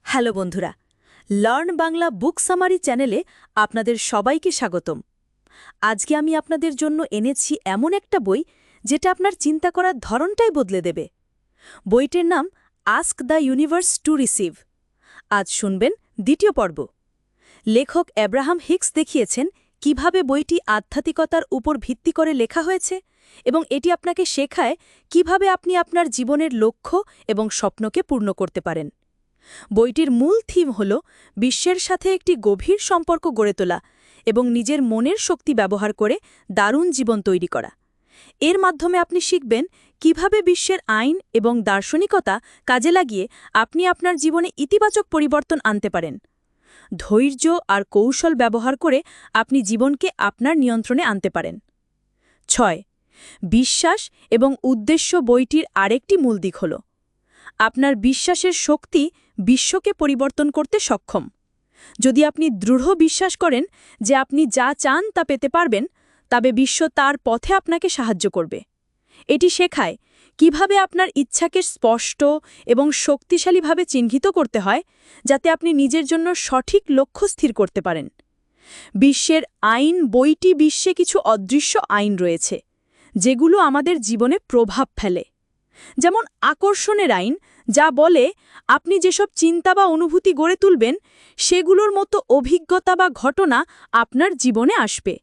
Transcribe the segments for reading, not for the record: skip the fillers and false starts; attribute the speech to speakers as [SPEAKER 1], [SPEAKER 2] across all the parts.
[SPEAKER 1] Hello বন্ধুরা, learn Bangla বুক summary চ্যানেলে আপনাদের সবাইকে স্বাগতম। আজকে আমি আপনাদের জন্য এনেছি এমন একটা বই যেটা আপনার চিন্তা করার ধরনটাই বদলে দেবে। বইটির নাম ask the universe to receive. আজ শুনবেন দ্বিতীয় পর্ব। লেখক অ্যাব্রাহাম হিক্স দেখিয়েছেন কিভাবে বইটি আধ্যাত্মিকতার উপর ভিত্তি করে লেখা হয়েছে এবং এটি আপনাকে শেখায় কিভাবে আপনি আপনার জীবনের লক্ষ্য এবং স্বপ্নকে পূর্ণ করতে পারেন। বইটির মূল থিম হল বিশ্বের সাথে একটি গভীর সম্পর্ক গড়ে তোলা এবং নিজের মনের শক্তি ব্যবহার করে দারুণ জীবন তৈরি করা। এর মাধ্যমে আপনি শিখবেন কিভাবে বিশ্বের আইন এবং দার্শনিকতা কাজে লাগিয়ে আপনি আপনার জীবনে ইতিবাচক পরিবর্তন আনতে পারেন। ধৈর্য আর কৌশল ব্যবহার করে আপনি জীবনকে আপনার নিয়ন্ত্রণে আনতে পারেন। 6. বিশ্বাস এবং উদ্দেশ্য বইটির আরেকটি মূল দিক হল আপনার বিশ্বাসের শক্তি বিশ্বকে পরিবর্তন করতে সক্ষম। যদি আপনি দৃঢ় বিশ্বাস করেন যে আপনি যা চান তা পেতে পারবেন, তবে বিশ্ব তার পথে আপনাকে সাহায্য করবে। এটি শেখায় কিভাবে আপনার ইচ্ছাকে স্পষ্ট এবং শক্তিশালীভাবে চিহ্নিত করতে হয়, যাতে আপনি নিজের জন্য সঠিক লক্ষ্য স্থির করতে পারেন। বিশ্বের আইন বইটি বিশ্বে কিছু অদৃশ্য আইন রয়েছে যেগুলো আমাদের জীবনে প্রভাব ফেলে, যেমন আকর্ষণের আইন, যা বলে আপনি যেসব চিন্তা বা অনুভূতি গড়ে তুলবেন সেগুলোর মতো অভিজ্ঞতা বা ঘটনা আপনার জীবনে আসবে।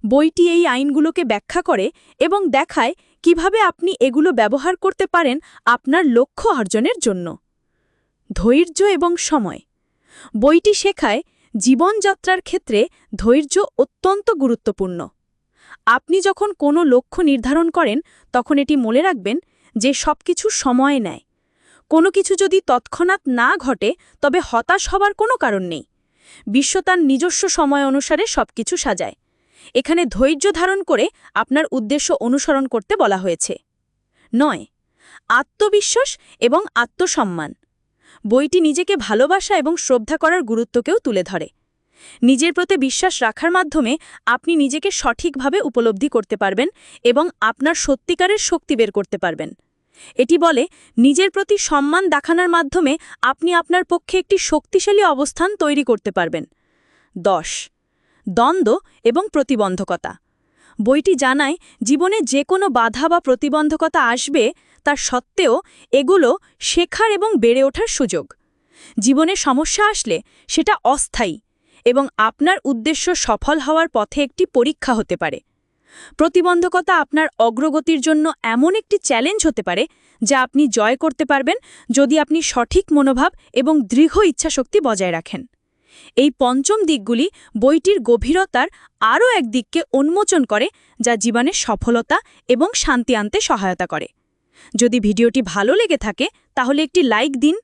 [SPEAKER 1] বইটি এই আইনগুলোকে ব্যাখ্যা করে এবং দেখায় কিভাবে আপনি এগুলো ব্যবহার করতে পারেন আপনার লক্ষ্য অর্জনের জন্য। ধৈর্য এবং সময় বইটি শেখায় জীবনযাত্রার ক্ষেত্রে ধৈর্য অত্যন্ত গুরুত্বপূর্ণ। আপনি যখন কোনো লক্ষ্য নির্ধারণ করেন তখন এটি মনে রাখবেন যে সবকিছু সময় নেয়। কোনো কিছু যদি তৎক্ষণাৎ না ঘটে তবে হতাশ হবার কোনো কারণ নেই। বিশ্ব তার নিজস্ব সময় অনুসারে সবকিছু সাজায়। এখানে ধৈর্য ধারণ করে আপনার উদ্দেশ্য অনুসরণ করতে বলা হয়েছে। 9. আত্মবিশ্বাস এবং আত্মসম্মান বইটি নিজেকে ভালোবাসা এবং শ্রদ্ধা করার গুরুত্বকেও তুলে ধরে। নিজের প্রতি বিশ্বাস রাখার মাধ্যমে আপনি নিজেকে সঠিকভাবে উপলব্ধি করতে পারবেন এবং আপনার সত্যিকারের শক্তি বের করতে পারবেন। এটি বলে নিজের প্রতি সম্মান দেখানোর মাধ্যমে আপনি আপনার পক্ষে একটি শক্তিশালী অবস্থান তৈরি করতে পারবেন। 10. দ্বন্দ্ব এবং প্রতিবন্ধকতা বইটি জানায় জীবনে যে কোনো বাধা বা প্রতিবন্ধকতা আসবে, তার সত্ত্বেও এগুলো শেখার এবং বেড়ে ওঠার সুযোগ। জীবনে সমস্যা আসলে সেটা অস্থায়ী এবং আপনার উদ্দেশ্য সফল হওয়ার পথে একটি পরীক্ষা হতে পারে। প্রতিবন্ধকতা আপনার অগ্রগতির জন্য এমন একটি চ্যালেঞ্জ হতে পারে যা আপনি জয় করতে পারবেন যদি আপনি সঠিক মনোভাব এবং দৃঢ় ইচ্ছাশক্তি বজায় রাখেন। এই পঞ্চম দিকগুলি বইটির গভীরতার আরও এক দিককে উন্মোচন করে, যা জীবনে সফলতা এবং শান্তি আনতে সহায়তা করে। যদি ভিডিওটি ভালো লেগে থাকে তাহলে একটি লাইক দিন,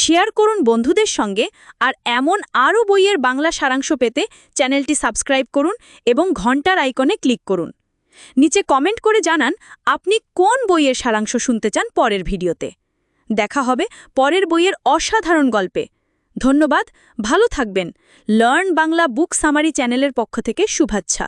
[SPEAKER 1] শেয়ার করুন বন্ধুদের সঙ্গে, আর এমন আরও বইয়ের বাংলা সারাংশ পেতে চ্যানেলটি সাবস্ক্রাইব করুন এবং ঘন্টার আইকনে ক্লিক করুন। নিচে কমেন্ট করে জানান আপনি কোন বইয়ের সারাংশ শুনতে চান পরের ভিডিওতে। দেখা হবে পরের বইয়ের অসাধারণ গল্পে। ধন্যবাদ, ভালো থাকবেন। লার্ন বাংলা বুক সামারি চ্যানেলের পক্ষ থেকে শুভেচ্ছা।